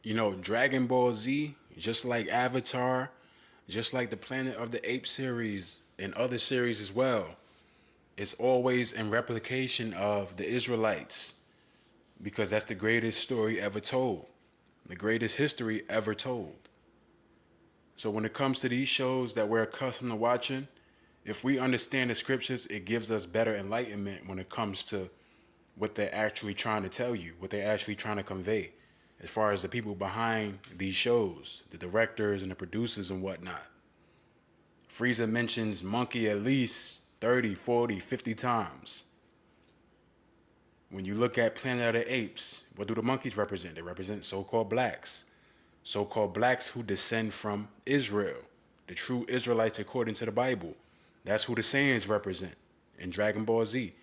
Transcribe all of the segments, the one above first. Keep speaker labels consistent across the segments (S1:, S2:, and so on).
S1: Dragon Ball Z, just like Avatar, just like the Planet of the Apes series and other series as well, it's always in replication of the Israelites because that's the greatest story ever told, the greatest history ever told. So when it comes to these shows that we're accustomed to watching, if we understand the scriptures, it gives us better enlightenment when it comes to what they're actually trying to tell you, what they're actually trying to convey, as far as the people behind these shows, the directors and the producers and whatnot. Frieza mentions monkey at least 30, 40, 50 times. When you look at Planet of the Apes, what do the monkeys represent? They represent so-called blacks. So-called blacks who descend from Israel, the true Israelites according to the Bible. That's who the Saiyans represent in Dragon Ball Z.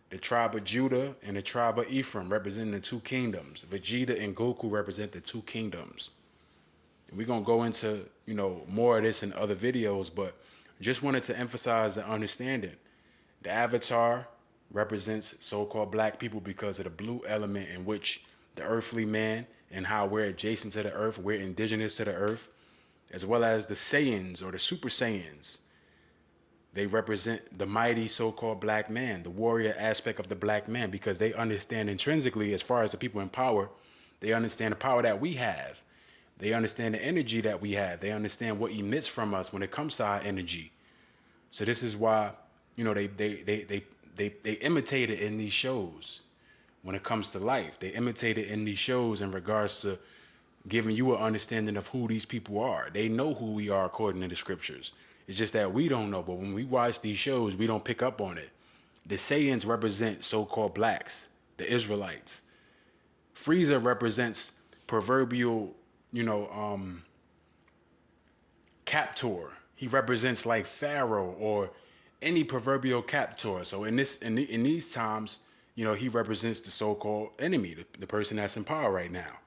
S1: The tribe of Judah and the tribe of Ephraim representing the two kingdoms. Vegeta and Goku represent the two kingdoms. We're going to go into, more of this in other videos, but just wanted to emphasize the understanding. The Avatar represents so-called black people because of the blue element in which the earthly man and how we're adjacent to the earth, we're indigenous to the earth, as well as the Saiyans or the Super Saiyans. They represent the mighty so-called black man, the warrior aspect of the black man, because they understand intrinsically, as far as the people in power, they understand the power that we have. They understand the energy that we have. They understand what emits from us when it comes to our energy. So this is why, they imitate it in these shows when it comes to life. They imitate it in these shows in regards to giving you an understanding of who these people are. They know who we are according to the scriptures. It's just that we don't know. But when we watch these shows, we don't pick up on it. The Saiyans represent so-called blacks, the Israelites. Frieza represents proverbial, captor. He represents like Pharaoh or any proverbial captor. So in these times, he represents the so-called enemy, the person that's in power right now.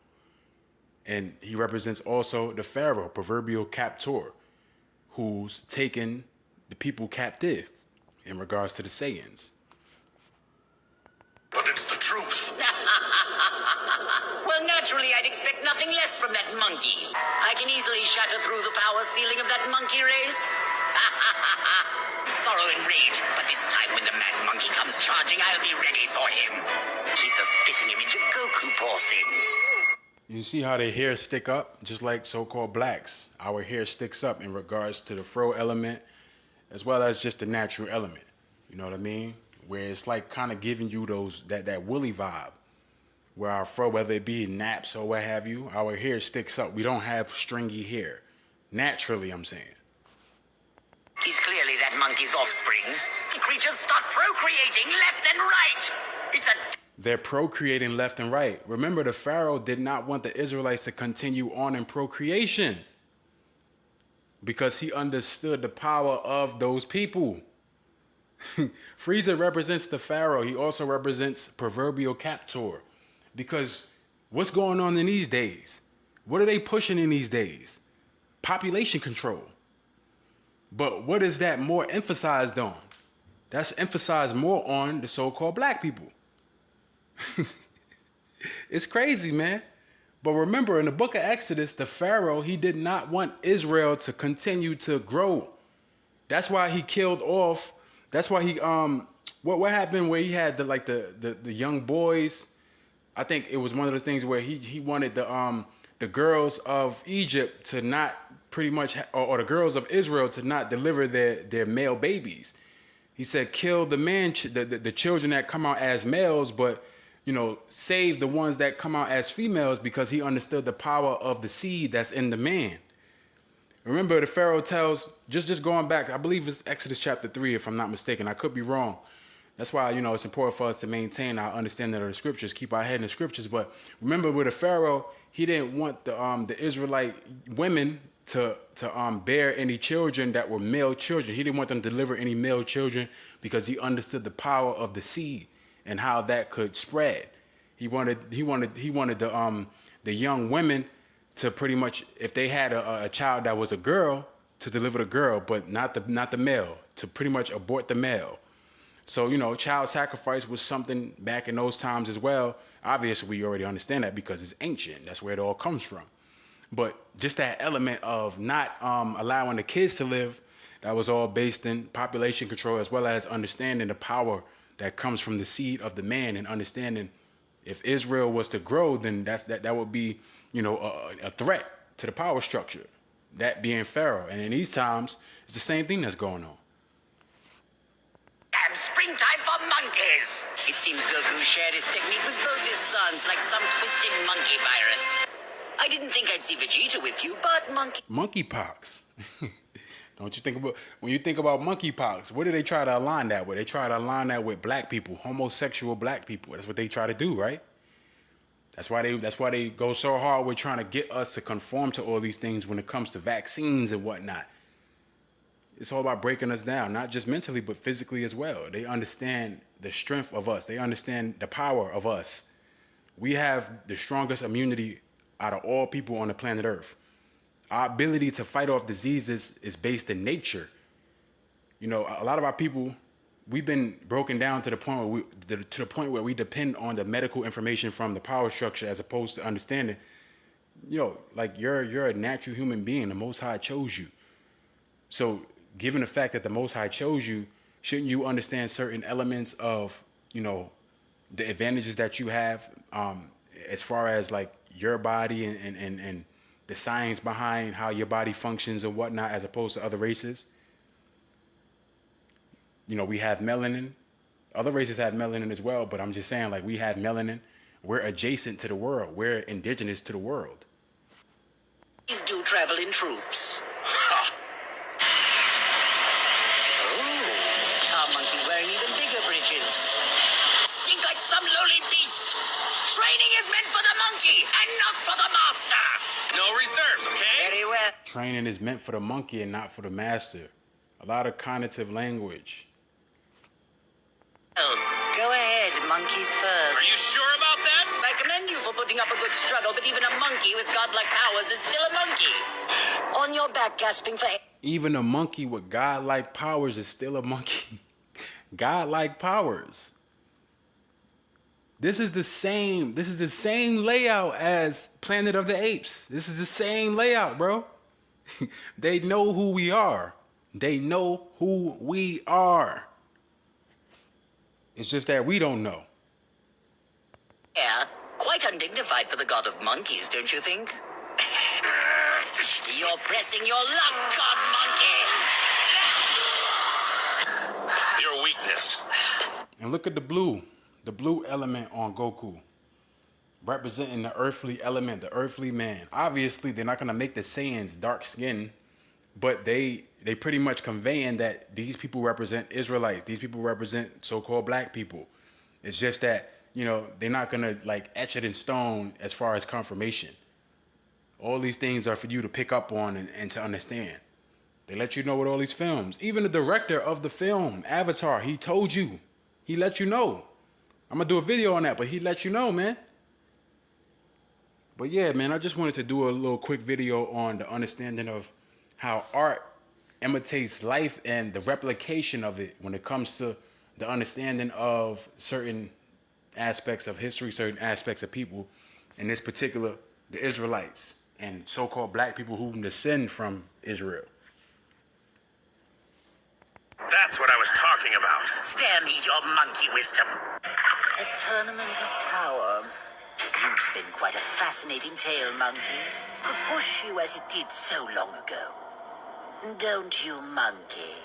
S1: And he represents also the Pharaoh, proverbial captor, who's taken the people captive in regards to the Saiyans.
S2: But it's the truth. Well, naturally, I'd expect nothing less from that monkey. I can easily shatter through the power ceiling of that monkey race. Sorrow and rage, but this time when the mad monkey comes charging, I'll be ready for him. He's a spitting image of Goku, poor thing.
S1: You see how their hair stick up? Just like so-called blacks. Our hair sticks up in regards to the fro element, as well as just the natural element. You know what I mean? Where it's like kind of giving you that woolly vibe. Where our fro, whether it be naps or what have you, our hair sticks up. We don't have stringy hair. Naturally, I'm saying.
S2: He's clearly that monkey's offspring. The creatures start procreating left and right. It's a...
S1: They're procreating left and right. Remember, the Pharaoh did not want the Israelites to continue on in procreation because he understood the power of those people. Frieza represents the Pharaoh. He also represents proverbial captor. Because what's going on in these days? What are they pushing in these days? Population control. But what is that more emphasized on? That's emphasized more on the so-called black people. It's crazy, man. But remember, in the book of Exodus, the Pharaoh, he did not want Israel to continue to grow. That's why he killed off. That's why he what happened where he had the young boys. I think it was one of the things where he wanted the girls of Egypt to not pretty much or the girls of Israel to not deliver their male babies. He said kill the children that come out as males, but save the ones that come out as females because he understood the power of the seed that's in the man. Remember, the Pharaoh tells, just going back, I believe it's Exodus chapter 3, if I'm not mistaken. I could be wrong. That's why, it's important for us to maintain our understanding of the scriptures, keep our head in the scriptures. But remember, with the Pharaoh, he didn't want the Israelite women to bear any children that were male children. He didn't want them to deliver any male children because he understood the power of the seed and how that could spread. He wanted the young women to pretty much, if they had a child that was a girl, to deliver the girl, but not the male, to pretty much abort the male. So, you know, child sacrifice was something back in those times as well. Obviously, we already understand that because it's ancient. That's where it all comes from. But just that element of not allowing the kids to live, that was all based in population control, as well as understanding the power that comes from the seed of the man, and understanding if Israel was to grow, then that would be, you know, a threat to the power structure, that being Pharaoh. And in these times, it's the same thing that's going on.
S2: And springtime for monkeys! It seems Goku shared his technique with both his sons like some twisted monkey virus. I didn't think I'd see Vegeta with you, but
S1: Monkeypox. Don't you think about, when you think about monkeypox, what do they try to align that with? They try to align that with black people, homosexual black people. That's what they try to do, right? That's why they go so hard with trying to get us to conform to all these things when it comes to vaccines and whatnot. It's all about breaking us down, not just mentally, but physically as well. They understand the strength of us. They understand the power of us. We have the strongest immunity out of all people on the planet Earth. Our ability to fight off diseases is based in nature. You know, a lot of our people, we've been broken down to the point where we depend on the medical information from the power structure as opposed to understanding, you know, like you're a natural human being. The Most High chose you. So, given the fact that the Most High chose you, shouldn't you understand certain elements of, you know, the advantages that you have, as far as like your body and the science behind how your body functions and whatnot, as opposed to other races? You know, we have melanin. Other races have melanin as well, but I'm just saying, like, we have melanin. We're adjacent to the world. We're indigenous to the world.
S2: monkeys do travel in troops. Our monkey's wearing even bigger breeches. Stink like some lowly beast. Training is meant for the monkey and not for the master.
S3: No reserves, okay?
S2: Very well.
S1: Training is meant for the monkey and not for the master. A lot of connotative language.
S2: Go ahead, monkeys first.
S3: Are you sure about that?
S2: I commend you for putting up a good struggle, but even a monkey with godlike powers is still a monkey. On your back, gasping for air.
S1: Even a monkey with godlike powers is still a monkey. Godlike powers. This is the same layout as Planet of the Apes. This is the same layout, bro. They know who we are. They know who we are. It's just that we don't know.
S2: Yeah, quite undignified for the god of monkeys, don't you think? You're pressing your luck, god monkey!
S3: Your weakness.
S1: And look at the blue element on Goku, representing the earthly element, the earthly man. Obviously, they're not gonna make the Saiyans dark skin, but they pretty much conveying that these people represent Israelites. These people represent so-called black people. It's just that, you know, they're not gonna like etch it in stone as far as confirmation. All these things are for you to pick up on and to understand. They let you know with all these films. Even the director of the film, Avatar, he told you. He let you know. I'm gonna do a video on that, but he let you know, man. But yeah, man, I just wanted to do a little quick video on the understanding of how art imitates life and the replication of it when it comes to the understanding of certain aspects of history, certain aspects of people, in this particular, the Israelites and so-called black people who descend from Israel.
S3: That's what I was talking about.
S2: Spare me your monkey wisdom. A tournament of power. You spin quite a fascinating tale, monkey. Could push you as it did so long ago. Don't you, monkey?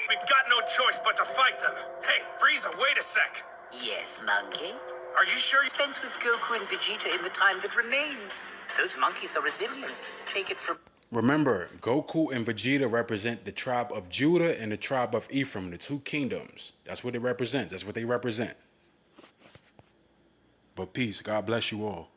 S3: We've got no choice but to fight them. Hey, Frieza, wait a sec.
S2: Yes, monkey?
S3: Are you sure you...
S2: Spends with Goku and Vegeta in the time that remains. Those monkeys are resilient. Take it from...
S1: Remember, Goku and Vegeta represent the tribe of Judah and the tribe of Ephraim, the two kingdoms. That's what it represents. That's what they represent. But peace. God bless you all.